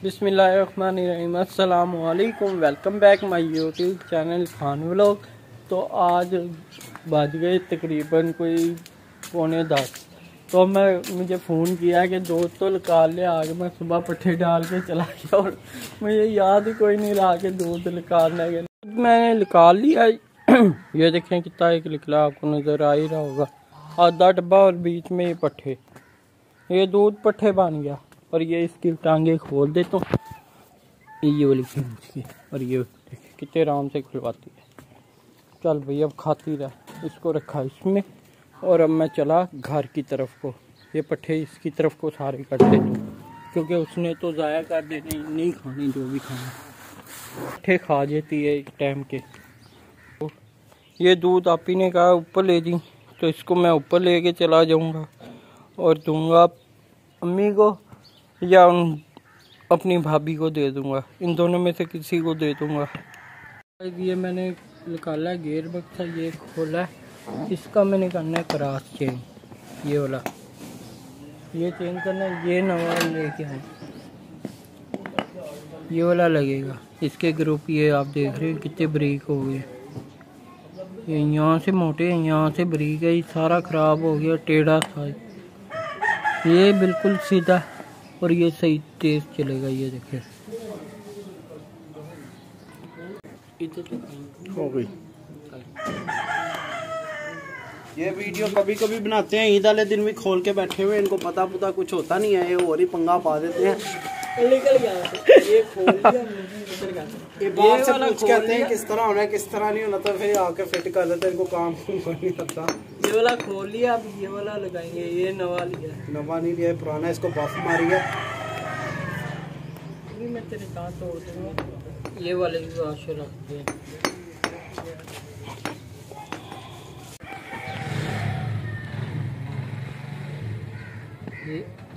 बिस्मिल्लाहिर्रहमानिर्रहीम, अस्सलाम वालेकुम। Welcome back my YouTube channel Khan vlog. तो आज बज गए तकरीबन कोई 9:45। तो मुझे फ़ोन किया कि दोस्त तो निकाल ले, आगे मैं सुबह पट्ठे डाल के चला गया और मुझे याद ही कोई नहीं रहा कि दूध निकालने के। मैंने निकाल लिया। ये देखें कितना एक निकला, आपको नज़र आ ही रहा होगा। आधा डब्बा और बीच में ये पट्ठे, ये दूध पट्ठे बन गया। और ये इसकी टांगे खोल देता हूँ, ये वाली खींच की, और ये देखिए कितने आराम से खुलवाती है। चल भाई अब खाती रह। इसको रखा इसमें और अब मैं चला घर की तरफ को। ये पट्ठे इसकी तरफ को सारे कट देता हूँ क्योंकि उसने तो ज़ाया कर देने, नहीं खानी जो भी खाना। पट्ठे खा जाती है एक टाइम के। तो ये दूध आप ही ने कहा ऊपर ले दी, तो इसको मैं ऊपर लेके चला जाऊँगा और दूँगा अम्मी को या अपनी भाभी को दे दूँगा। इन दोनों में से किसी को दे दूँगा। ये मैंने निकाला है गेयर बक्सा, ये खोला है। इसका मैंने करना है क्रॉस चेन, ये वाला, ये चेंज करना है। ये नवा लेके आए, ये वाला लगेगा। इसके ग्रुप ये आप देख रहे हैं कितने बारीक हो गए। ये यहाँ से मोटे हैं, यहाँ से बारीक है। ये सारा ख़राब हो गया, टेढ़ा था। ये बिल्कुल सीधा और ये सही तेज चलेगा। ये देखिए हो गई। ये वीडियो कभी कभी बनाते हैं, ईद वाले दिन भी खोल के बैठे हुए, इनको पता कुछ होता नहीं है, ये और ही पंगा पा देते हैं। निकल गया ये खोल लिया। ये बाहर से पूछ कहते हैं किस तरह होना है किस तरह नहीं होना, तो फिर आके फिट कर देते हैं। इनको काम नहीं करता। ये वाला खोल लिया, अब ये वाला लगाएंगे। ये नवा लिया, नवा नहीं लिया, पुराना। इसको बफ मारी है। मैं तेरे साथ तोड़ दूंगा। ये वाले भी वाशर रखते हैं।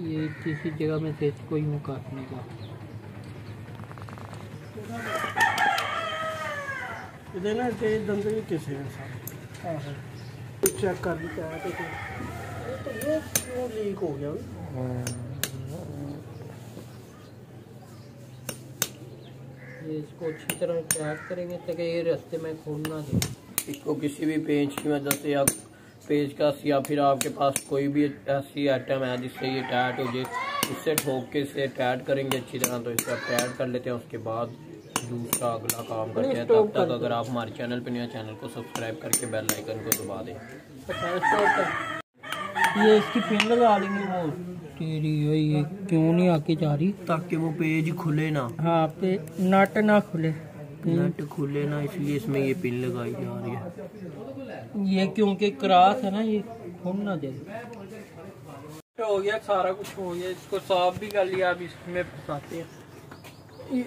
ये किसी जगह में से इसको यूँ काटने का। इधर ना तेज दंदे कैसे हैं सारे। चेक कर लेते हैं तो ये क्यों लीक हो गया। ये इसको अच्छी तरह टाइट करेंगे ताकि ये रास्ते में खोल ना दे। इसको किसी भी पेंच की मदद से या पेचकस या फिर आपके पास कोई भी ऐसी आइटम है जिससे ये टाइट हो जाए, उससे ठोक के इसे टाइट करेंगे अच्छी तरह। तो इसको टाइट कर लेते हैं, उसके बाद दूसरा अगला काम करते हैं। तब तक अगर आप हमारे चैनल पर नहीं, चैनल को सब्सक्राइब करके बेल आइकन को दबा दें। ये इसकी पिन लगा लेंगे। वो तेरी ये क्यों नहीं आके जा रही, ताकि वो पेज खुले ना। हाँ पे नट ना खुले, नट खुले ना, इसलिए इसमें ये पिन लगाई जा रही है। ये क्योंकि क्रॉस है ना, ये खोल ना दे। हो गया, सारा कुछ हो गया। इसको साफ भी कर लिया। अब इसमें फंसाते हैं, ये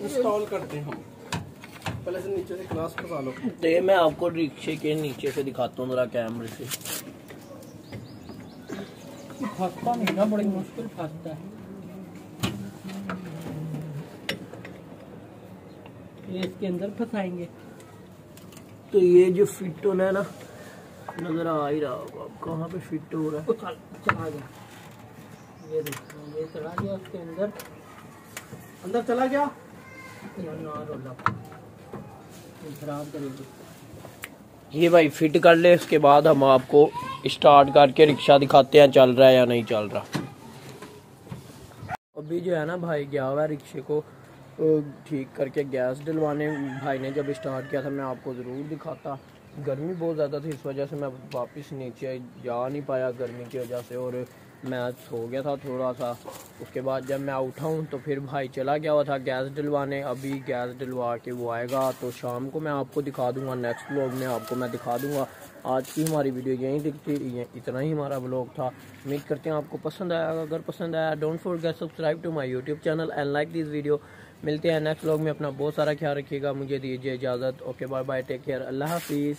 इंस्टॉल करते हैं हम। पहले से नीचे से क्लास फंसा लो। तो मैं आपको रिक्शे के नीचे से दिखाता हूँ जरा कैमरे से। फंसता नहीं ना, बड़ी मुश्किल फंसता है। ये इसके अंदर फंसाएंगे तो ये जो फिट होना है ना, नजर आ ही रहा होगा अब कहाँ पे फिट हो रहा है। चला गया, ये देखो, ये चला गया उसके अंदर। अंदर चला गया खराब करेंगे। ये भाई फिट कर ले, उसके बाद हम आपको स्टार्ट करके रिक्शा दिखाते हैं चल रहा है या नहीं चल रहा। अभी जो है ना भाई गया हुआ है रिक्शे को ठीक करके गैस डलवाने। भाई ने जब स्टार्ट किया था मैं आपको ज़रूर दिखाता। गर्मी बहुत ज़्यादा थी, इस वजह से मैं वापस नीचे जा नहीं पाया गर्मी की वजह से, और मैं सो गया था थोड़ा सा। उसके बाद जब मैं उठा हूँ तो फिर भाई चला गया हुआ था गैस डलवाने। अभी गैस डलवा के वो आएगा तो शाम को मैं आपको दिखा दूँगा। नेक्स्ट व्लॉग में आपको मैं दिखा दूँगा। आज की हमारी वीडियो यहीं दिखती, इतना ही हमारा व्लॉग था। उम्मीद करते हैं आपको पसंद आया। अगर पसंद आया don't forget subscribe to my YouTube channel and like this video. मिलते हैं नेक्स्ट व्लॉग में। अपना बहुत सारा ख्याल रखिएगा। मुझे दीजिए इजाज़त। Okay bye bye, take care, अल्लाह हाफिज़।